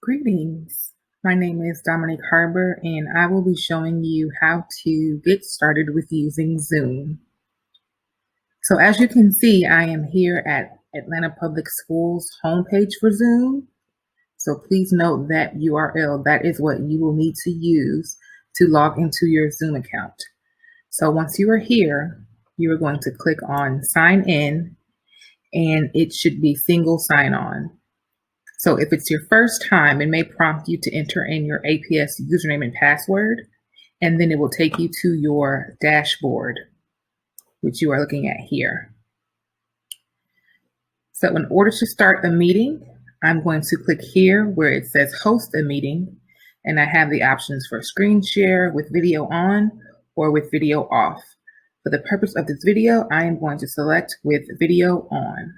Greetings. My name is Dominique Harbor, and I will be showing you how to get started with using Zoom. So as you can see, I am here at Atlanta Public Schools homepage for Zoom. So please note that URL, that is what you will need to use to log into your Zoom account. So once you are here, you are going to click on sign in, and it should be single sign on. So if it's your first time, it may prompt you to enter in your APS username and password, and then it will take you to your dashboard, which you are looking at here. So in order to start a meeting, I'm going to click here where it says host a meeting, and I have the options for screen share with video on or with video off. For the purpose of this video, I am going to select with video on.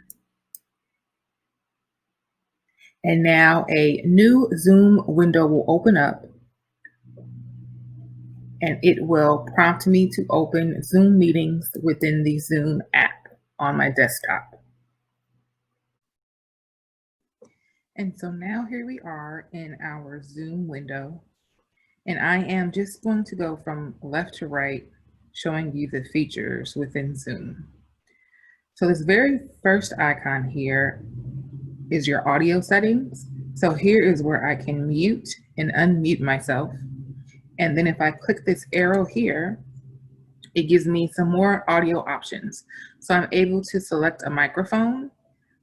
And now a new Zoom window will open up, and it will prompt me to open Zoom meetings within the Zoom app on my desktop. And so now here we are in our Zoom window, and I am just going to go from left to right, showing you the features within Zoom. So this very first icon here is your audio settings. So here is where I can mute and unmute myself. And then if I click this arrow here, it gives me some more audio options. So I'm able to select a microphone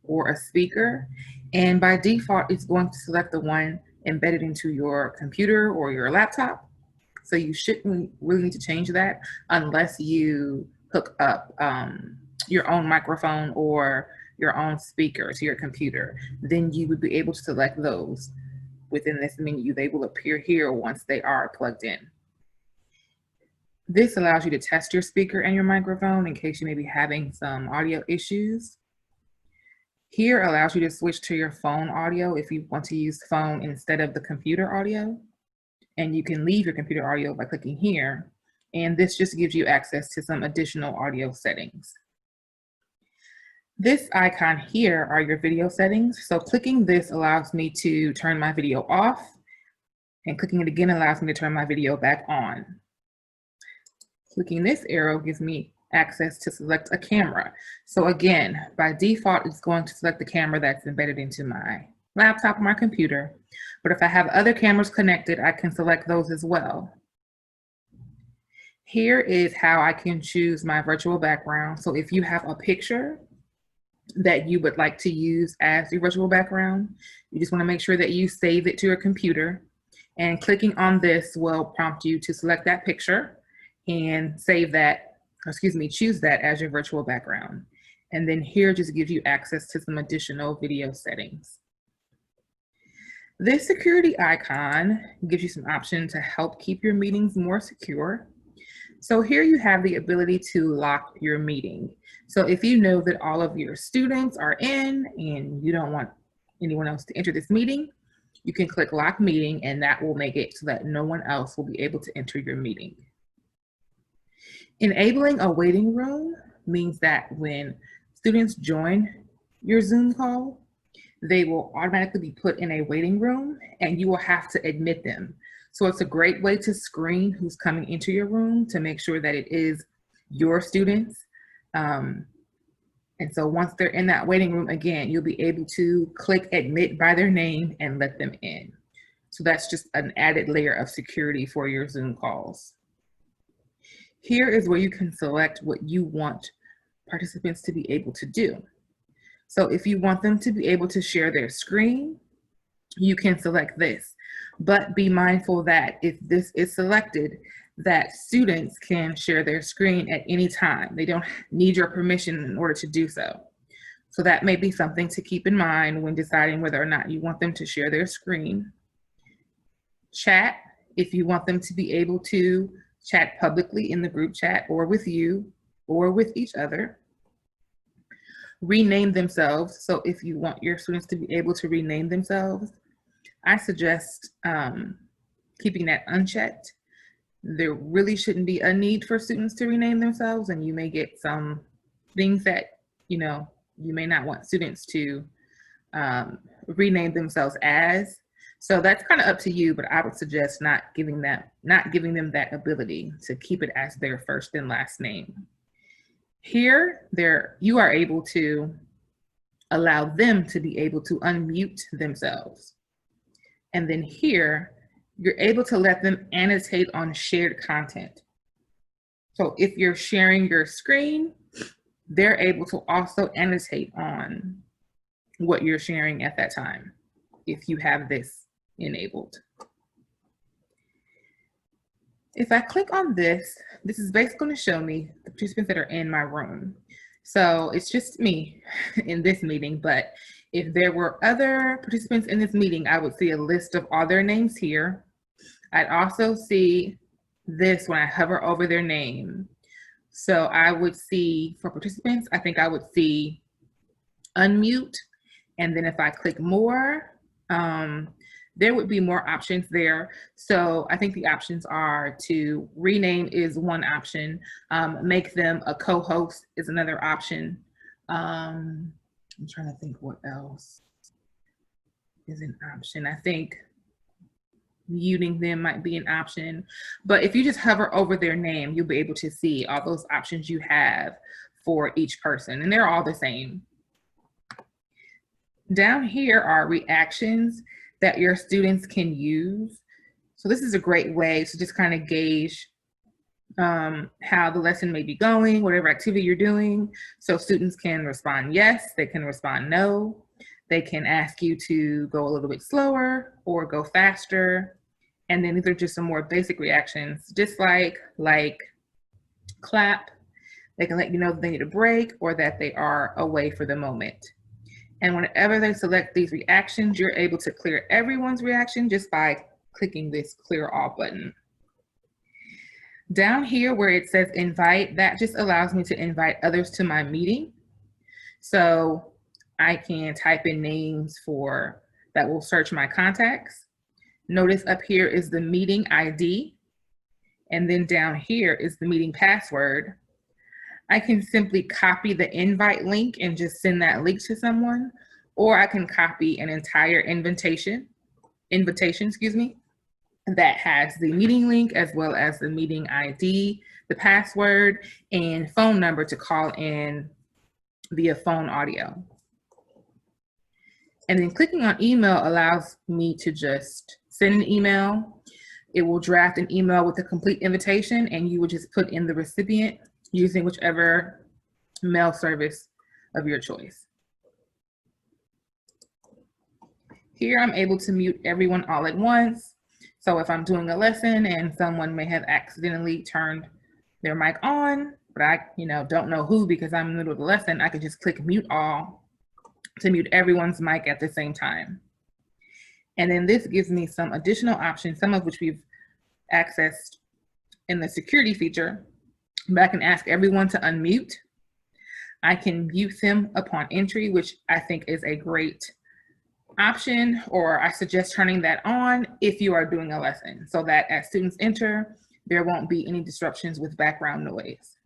or a speaker. And by default, it's going to select the one embedded into your computer or your laptop. So you shouldn't really need to change that unless you hook up your own microphone or your own speaker to your computer. Then you would be able to select those within this menu. They will appear here once they are plugged in. This allows you to test your speaker and your microphone in case you may be having some audio issues. Here allows you to switch to your phone audio if you want to use phone instead of the computer audio. And you can leave your computer audio by clicking here. And this just gives you access to some additional audio settings. This icon here are your video settings. So clicking this allows me to turn my video off, and clicking it again allows me to turn my video back on. Clicking this arrow gives me access to select a camera. So again, by default, it's going to select the camera that's embedded into my laptop or my computer. But if I have other cameras connected, I can select those as well. Here is how I can choose my virtual background. So if you have a picture that you would like to use as your virtual background, you just want to make sure that you save it to your computer, and clicking on this will prompt you to select that picture and save that, choose that as your virtual background. And then here just gives you access to some additional video settings. This security icon gives you some option to help keep your meetings more secure. So here you have the ability to lock your meeting. So if you know that all of your students are in and you don't want anyone else to enter this meeting, you can click lock meeting, and that will make it so that no one else will be able to enter your meeting. Enabling a waiting room means that when students join your Zoom call, they will automatically be put in a waiting room, and you will have to admit them. So it's a great way to screen who's coming into your room to make sure that it is your students. And so once they're in that waiting room, again, you'll be able to click admit by their name and let them in. So that's just an added layer of security for your Zoom calls. Here is where you can select what you want participants to be able to do. So if you want them to be able to share their screen, you can select this. But be mindful that if this is selected, that students can share their screen at any time. They don't need your permission in order to do so. So that may be something to keep in mind when deciding whether or not you want them to share their screen. Chat, if you want them to be able to chat publicly in the group chat or with you or with each other. Rename themselves. So if you want your students to be able to rename themselves, I suggest keeping that unchecked. There really shouldn't be a need for students to rename themselves, and you may get some things that, you may not want students to rename themselves as. So that's kind of up to you, but I would suggest not giving them that ability to keep it as their first and last name. Here, you are able to allow them to be able to unmute themselves. And then here, you're able to let them annotate on shared content. So if you're sharing your screen, they're able to also annotate on what you're sharing at that time, if you have this enabled. If I click on this is basically going to show me the participants that are in my room. So it's just me in this meeting, but if there were other participants in this meeting, I would see a list of all their names here. I'd also see this when I hover over their name. So I would see, for participants, I think I would see unmute. And then if I click more, there would be more options there. So I think the options are to rename is one option. Make them a co-host is another option. I'm trying to think what else is an option. I think muting them might be an option. But if you just hover over their name, you'll be able to see all those options you have for each person, and they're all the same. Down here are reactions that your students can use. So this is a great way to just kind of gauge how the lesson may be going, whatever activity you're doing. So students can respond yes, they can respond no. They can ask you to go a little bit slower or go faster. And then these are just some more basic reactions, just like clap. They can let you know that they need a break or that they are away for the moment. And whenever they select these reactions, you're able to clear everyone's reaction just by clicking this clear all button. Down here where it says invite, that just allows me to invite others to my meeting. So I can type in names that will search my contacts. Notice up here is the meeting ID. And then down here is the meeting password. I can simply copy the invite link and just send that link to someone, or I can copy an entire invitation, that has the meeting link as well as the meeting ID, the password, and phone number to call in via phone audio. And then clicking on email allows me to just send an email. It will draft an email with a complete invitation, and you would just put in the recipient using whichever mail service of your choice. Here I'm able to mute everyone all at once. So if I'm doing a lesson and someone may have accidentally turned their mic on, but I don't know who because I'm in the middle of the lesson, I can just click mute all to mute everyone's mic at the same time. And then this gives me some additional options, some of which we've accessed in the security feature. But I can ask everyone to unmute. I can mute them upon entry, which I think is a great option, or I suggest turning that on if you are doing a lesson so that as students enter, there won't be any disruptions with background noise.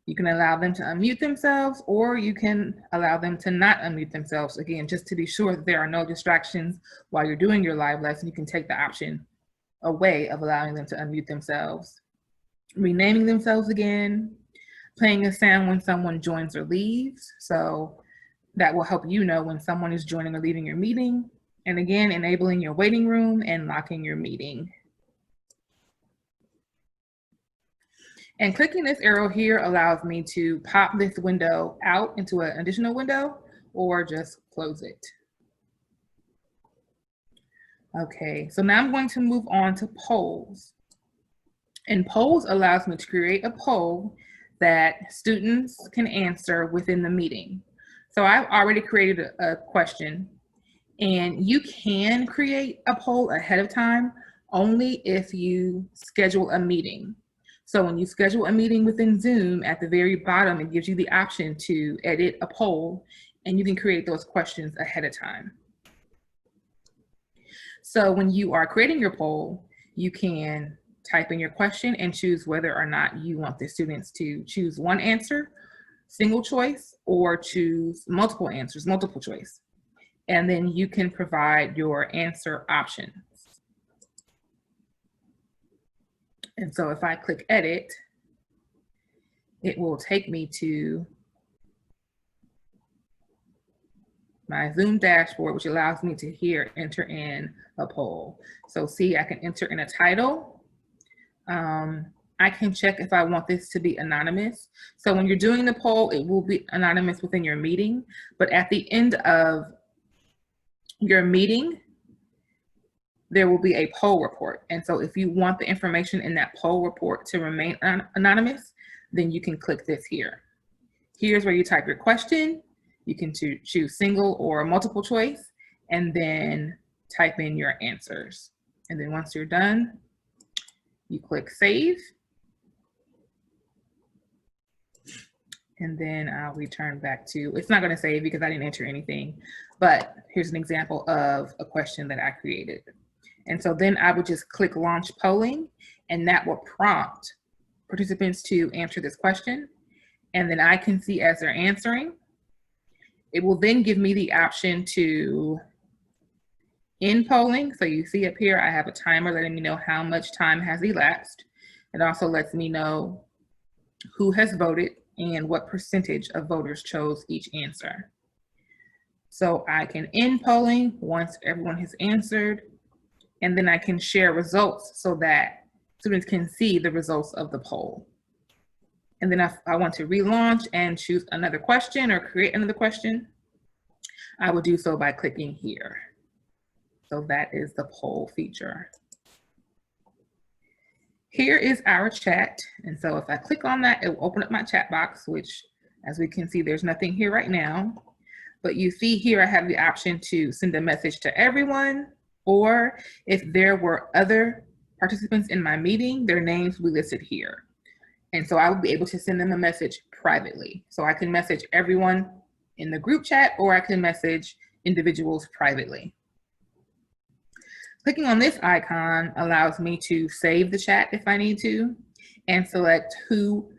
You can allow them to unmute themselves, or you can allow them to not unmute themselves. Again, just to be sure that there are no distractions while you're doing your live lesson, you can take the option away of allowing them to unmute themselves. Renaming themselves again, playing a sound when someone joins or leaves. So that will help you know when someone is joining or leaving your meeting. And again, enabling your waiting room and locking your meeting. And clicking this arrow here allows me to pop this window out into an additional window or just close it. Okay, so now I'm going to move on to polls. And polls allows me to create a poll that students can answer within the meeting. So I've already created a question, and you can create a poll ahead of time only if you schedule a meeting. So when you schedule a meeting within Zoom, at the very bottom, it gives you the option to edit a poll, and you can create those questions ahead of time. So when you are creating your poll, you can type in your question and choose whether or not you want the students to choose one answer, single choice, or choose multiple answers, multiple choice. and then you can provide your answer options. And so if I click edit, it will take me to my Zoom dashboard, which allows me to here enter in a poll. So see, I can enter in a title. I can check if I want this to be anonymous. So when you're doing the poll, it will be anonymous within your meeting, but at the end of your meeting, there will be a poll report. And so if you want the information in that poll report to remain anonymous, then you can click this here. Here's where you type your question. You can choose single or multiple choice, and then type in your answers. And then once you're done, you click save. And then I'll return back to, it's not gonna save because I didn't enter anything, but here's an example of a question that I created. And so then I would just click launch polling, and that will prompt participants to answer this question. And then I can see as they're answering, it will then give me the option to end polling. So you see up here, I have a timer letting me know how much time has elapsed. It also lets me know who has voted and what percentage of voters chose each answer. So I can end polling once everyone has answered, and then I can share results so that students can see the results of the poll. And then if I want to relaunch and choose another question or create another question, I will do so by clicking here. So that is the poll feature. Here is our chat. And so if I click on that, it will open up my chat box, which as we can see, there's nothing here right now. But you see here, I have the option to send a message to everyone, or if there were other participants in my meeting, their names will be listed here. And so I will be able to send them a message privately. So I can message everyone in the group chat, or I can message individuals privately. Clicking on this icon allows me to save the chat if I need to, and select who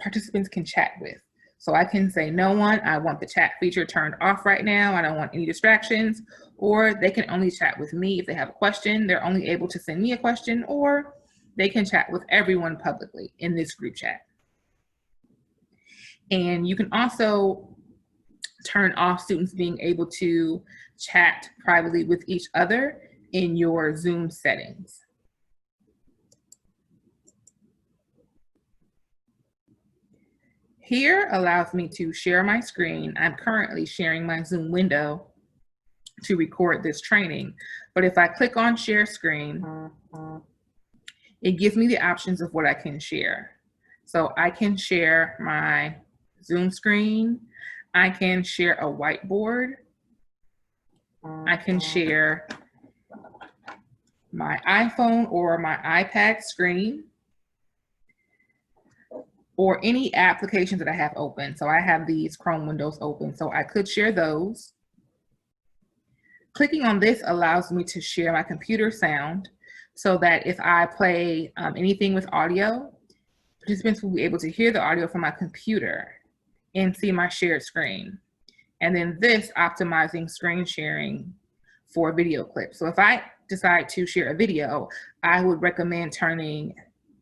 participants can chat with. So I can say no one, I want the chat feature turned off right now, I don't want any distractions, or they can only chat with me if they have a question, they're only able to send me a question, or they can chat with everyone publicly in this group chat. And you can also turn off students being able to chat privately with each other in your Zoom settings. Here allows me to share my screen. I'm currently sharing my Zoom window to record this training. But if I click on share screen, it gives me the options of what I can share. So I can share my Zoom screen. I can share a whiteboard. I can share my iPhone or my iPad screen, or any applications that I have open. So I have these Chrome windows open, so I could share those. Clicking on this allows me to share my computer sound, so that if I play anything with audio, participants will be able to hear the audio from my computer and see my shared screen. And then this optimizing screen sharing for video clips. So if I decide to share a video, I would recommend turning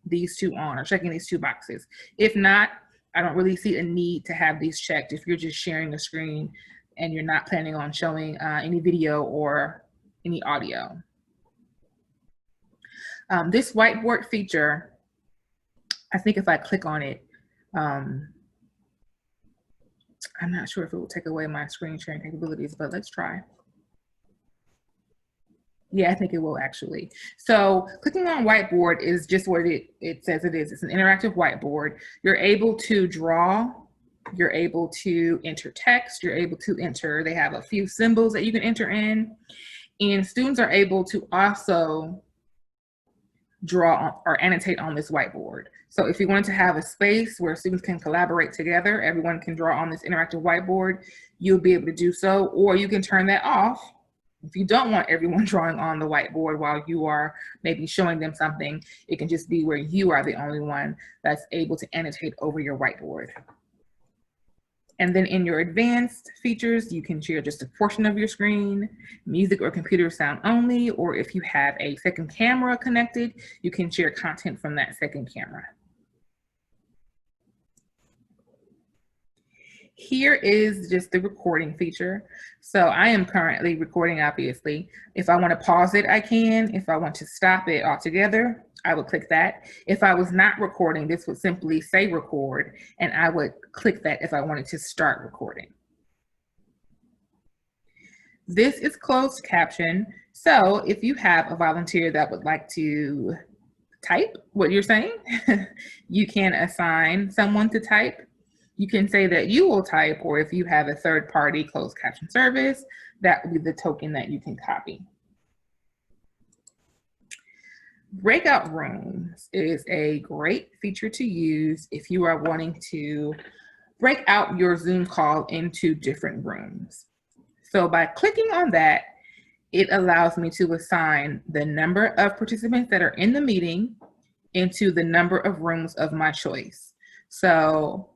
these two on or checking these two boxes. If not, I don't really see a need to have these checked if you're just sharing a screen and you're not planning on showing any video or any audio. This whiteboard feature, I think if I click on it, I'm not sure if it will take away my screen sharing capabilities, but let's try. Yeah, I think it will actually. So clicking on whiteboard is just what it says it is. It's an interactive whiteboard. You're able to draw, you're able to enter text, you're able to enter, they have a few symbols that you can enter in, and students are able to also draw or annotate on this whiteboard. So if you wanted to have a space where students can collaborate together, everyone can draw on this interactive whiteboard, you'll be able to do so, or you can turn that off. If you don't want everyone drawing on the whiteboard while you are maybe showing them something, it can just be where you are the only one that's able to annotate over your whiteboard. And then in your advanced features, you can share just a portion of your screen, music or computer sound only, or if you have a second camera connected, you can share content from that second camera. Here is just the recording feature. So I am currently recording, obviously. If I want to pause it, I can. If I want to stop it altogether, I would click that. If I was not recording, this would simply say record, and I would click that if I wanted to start recording. This is closed caption. So if you have a volunteer that would like to type what you're saying, you can assign someone to type. You can say that you will type, or if you have a third-party closed caption service, that would be the token that you can copy. Breakout Rooms is a great feature to use if you are wanting to break out your Zoom call into different rooms. So by clicking on that, it allows me to assign the number of participants that are in the meeting into the number of rooms of my choice. So,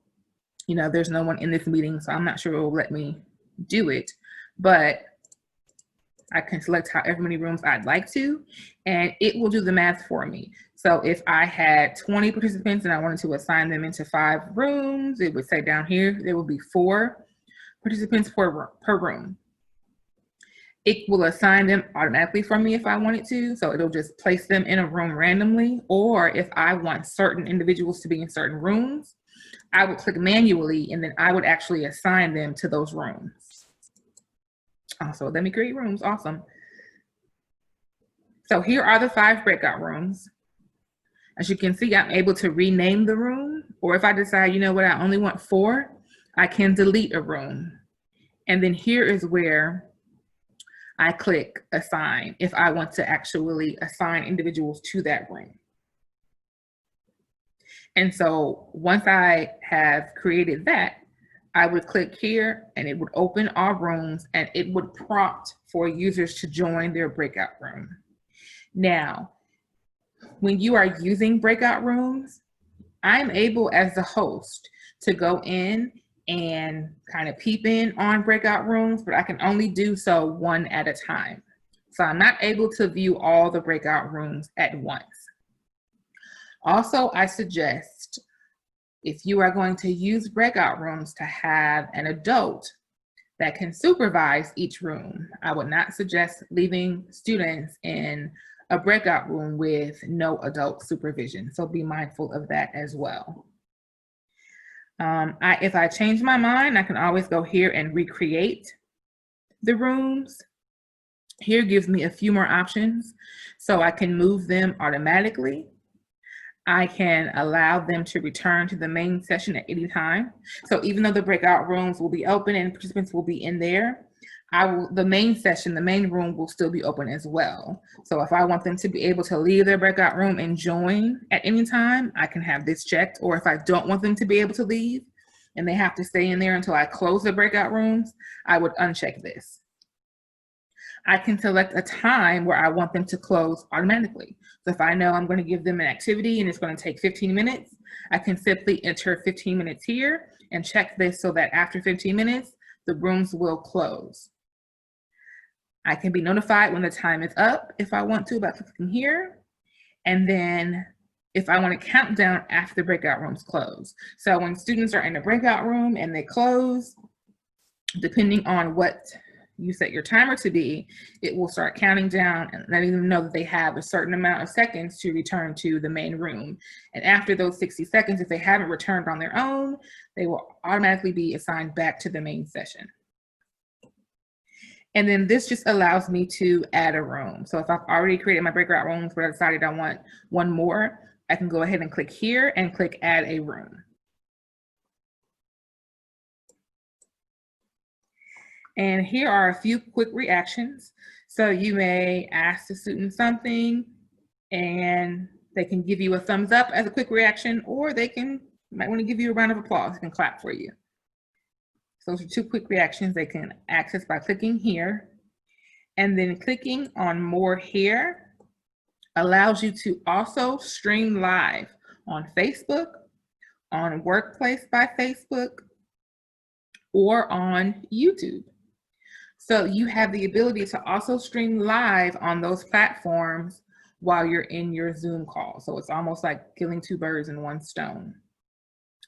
you know, there's no one in this meeting, so I'm not sure it will let me do it, but I can select however many rooms I'd like to, and it will do the math for me. So if I had 20 participants and I wanted to assign them into 5 rooms, it would say down here, there will be 4 participants per room. It will assign them automatically for me if I wanted to. So it'll just place them in a room randomly, or if I want certain individuals to be in certain rooms, I would click manually, and then I would actually assign them to those rooms. Also, let me create rooms. Awesome. So here are the 5 breakout rooms. As you can see, I'm able to rename the room, or if I decide, you know what, I only want 4, I can delete a room. And then here is where I click assign if I want to actually assign individuals to that room. And so once I have created that, I would click here and it would open all rooms, and it would prompt for users to join their breakout room. Now, when you are using breakout rooms, I'm able as the host to go in and kind of peep in on breakout rooms, but I can only do so one at a time. So I'm not able to view all the breakout rooms at once. Also, I suggest if you are going to use breakout rooms to have an adult that can supervise each room. I would not suggest leaving students in a breakout room with no adult supervision. So be mindful of that as well. If I change my mind, I can always go here and recreate the rooms. Here gives me a few more options. So I can move them automatically. I can allow them to return to the main session at any time. So even though the breakout rooms will be open and participants will be in there, the main session, the main room will still be open as well. So if I want them to be able to leave their breakout room and join at any time, I can have this checked. Or if I don't want them to be able to leave and they have to stay in there until I close the breakout rooms, I would uncheck this. I can select a time where I want them to close automatically. So if I know I'm going to give them an activity and it's going to take 15 minutes, I can simply enter 15 minutes here and check this so that after 15 minutes, the rooms will close. I can be notified when the time is up if I want to by clicking here. And then if I want to count down after the breakout rooms close. So when students are in a breakout room and they close, depending on what you set your timer to be, it will start counting down and letting them know that they have a certain amount of seconds to return to the main room. And after those 60 seconds, if they haven't returned on their own, they will automatically be assigned back to the main session. And then this just allows me to add a room. So if I've already created my breakout rooms, but I decided I want one more, I can go ahead and click here and click add a room. And here are a few quick reactions. So you may ask the student something and they can give you a thumbs up as a quick reaction, or they might want to give you a round of applause and clap for you. So those are 2 quick reactions they can access by clicking here. And then clicking on more here allows you to also stream live on Facebook, on Workplace by Facebook, or on YouTube. So you have the ability to also stream live on those platforms while you're in your Zoom call. So it's almost like killing two birds in one stone.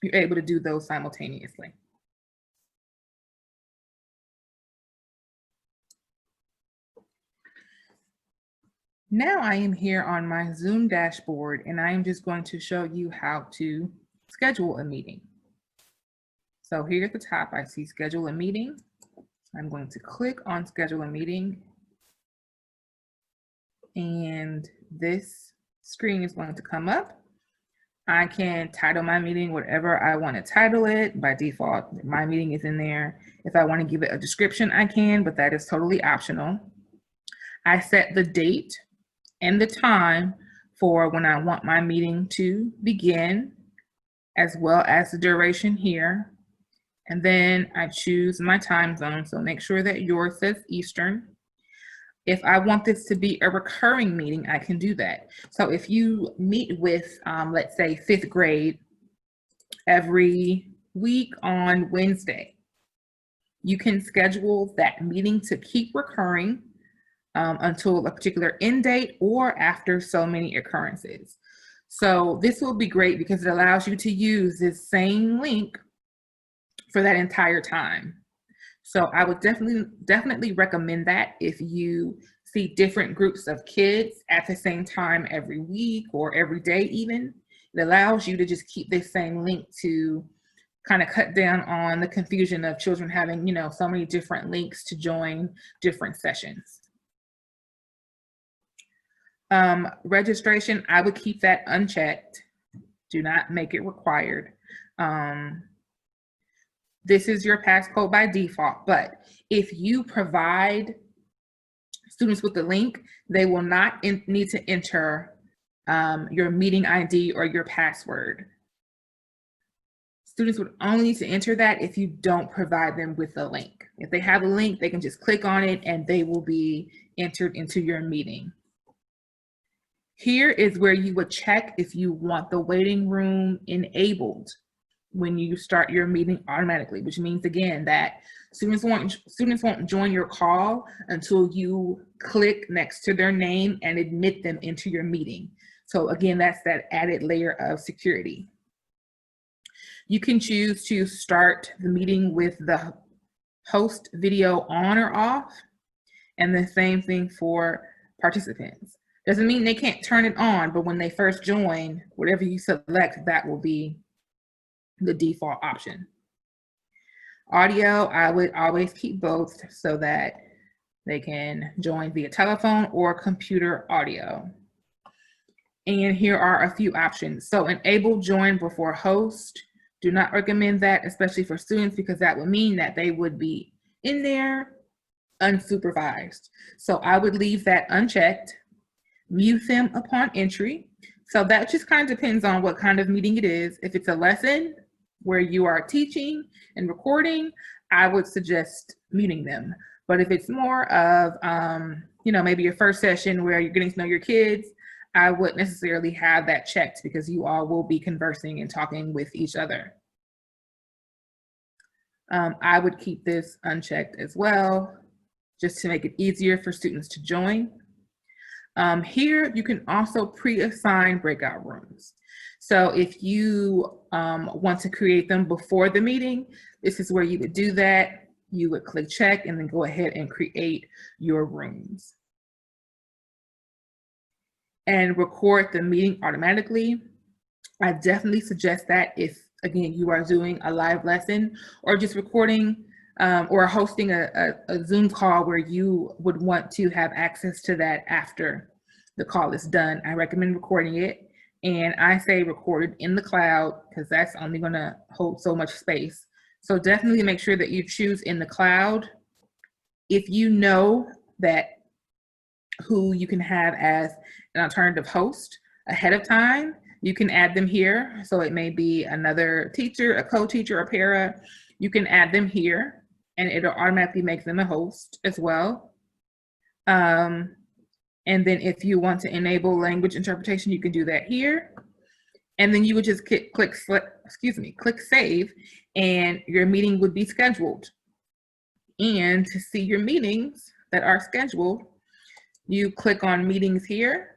You're able to do those simultaneously. Now I am here on my Zoom dashboard, and I am just going to show you how to schedule a meeting. So here at the top, I see schedule a meeting. I'm going to click on schedule a meeting, and this screen is going to come up. I can title my meeting whatever I want to title it. By default, my meeting is in there. If I want to give it a description, I can, but that is totally optional. I set the date and the time for when I want my meeting to begin, as well as the duration here. And then I choose my time zone. So make sure that yours says Eastern. If I want this to be a recurring meeting, I can do that. So if you meet with, let's say, 5th grade every week on Wednesday, you can schedule that meeting to keep recurring until a particular end date or after so many occurrences. So this will be great because it allows you to use this same link for that entire time. So I would definitely recommend that if you see different groups of kids at the same time every week or every day even. It allows you to just keep this same link to kind of cut down on the confusion of children having, so many different links to join different sessions. Registration, I would keep that unchecked. Do not make it required. This is your passcode by default, but if you provide students with the link, they will not need to enter your meeting ID or your password. Students would only need to enter that if you don't provide them with the link. If they have a link, they can just click on it and they will be entered into your meeting. Here is where you would check if you want the waiting room enabled when you start your meeting automatically, which means again that students won't join your call until you click next to their name and admit them into your meeting. So again, that's that added layer of security. You can choose to start the meeting with the host video on or off, and the same thing for participants. Doesn't mean they can't turn it on, but when they first join, whatever you select, that will be the default option. Audio, I would always keep both so that they can join via telephone or computer audio. And here are a few options. So enable join before host. Do not recommend that, especially for students, because that would mean that they would be in there unsupervised. So I would leave that unchecked. Mute them upon entry. So that just kind of depends on what kind of meeting it is. If it's a lesson where you are teaching and recording, I would suggest muting them. But if it's more of, maybe your first session where you're getting to know your kids, I wouldn't necessarily have that checked because you all will be conversing and talking with each other. I would keep this unchecked as well, just to make it easier for students to join. Here, you can also pre-assign breakout rooms. So if you want to create them before the meeting, this is where you would do that. You would click check and then go ahead and create your rooms. And record the meeting automatically. I definitely suggest that if, again, you are doing a live lesson or just recording or hosting a Zoom call where you would want to have access to that after the call is done. I recommend recording it. And I say recorded in the cloud because that's only going to hold so much space. So definitely make sure that you choose in the cloud. If you know that who you can have as an alternative host ahead of time, you can add them here. So it may be another teacher, a co-teacher, a para. You can add them here and it'll automatically make them a host as well. And then if you want to enable language interpretation, you can do that here. And then you would just click save, and your meeting would be scheduled. And to see your meetings that are scheduled, you click on meetings here,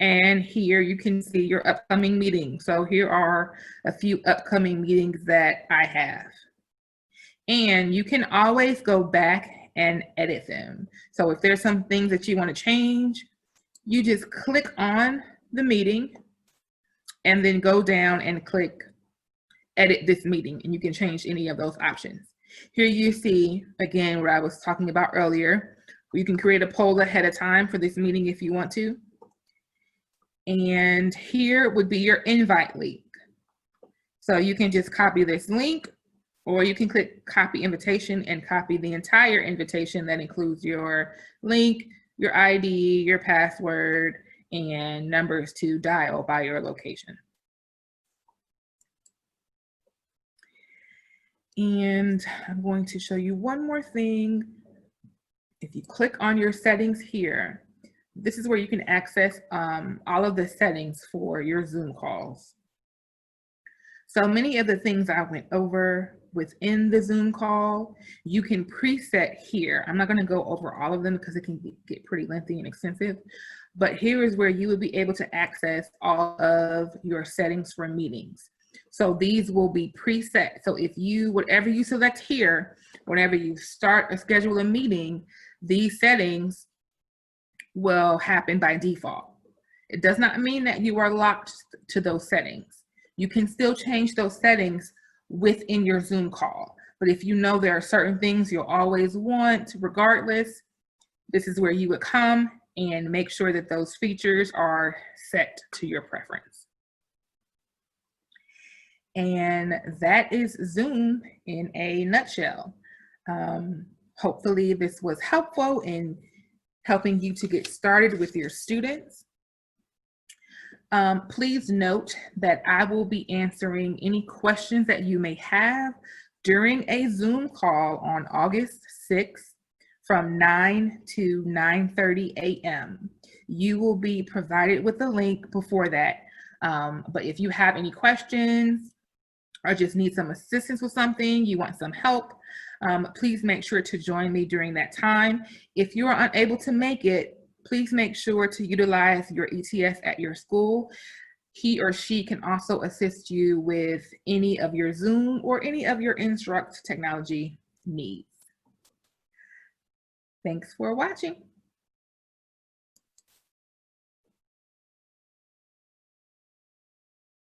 and here you can see your upcoming meetings. So here are a few upcoming meetings that I have. And you can always go back and edit them. So if there's some things that you want to change, you just click on the meeting and then go down and click edit this meeting, and you can change any of those options. Here you see, again, what I was talking about earlier. You can create a poll ahead of time for this meeting if you want to. And here would be your invite link. So you can just copy this link, or you can click copy invitation and copy the entire invitation that includes your link, your ID, your password, and numbers to dial by your location. And I'm going to show you one more thing. If you click on your settings here, this is where you can access all of the settings for your Zoom calls. So many of the things I went over within the Zoom call, you can preset here. I'm not going to go over all of them because it can get pretty lengthy and extensive, but here is where you would be able to access all of your settings for meetings. So these will be preset. So if you, whatever you select here, whenever you start or schedule a meeting, these settings will happen by default. It does not mean that you are locked to those settings. You can still change those settings within your Zoom call. But if you know there are certain things you'll always want, regardless, this is where you would come and make sure that those features are set to your preference. And that is Zoom in a nutshell. Hopefully this was helpful in helping you to get started with your students. Please note that I will be answering any questions that you may have during a Zoom call on August 6th from 9 to 9:30 a.m. You will be provided with a link before that. But if you have any questions or just need some assistance with something, you want some help, please make sure to join me during that time. If you are unable to make it, please make sure to utilize your ETS at your school. He or she can also assist you with any of your Zoom or any of your Instruct technology needs. Thanks for watching.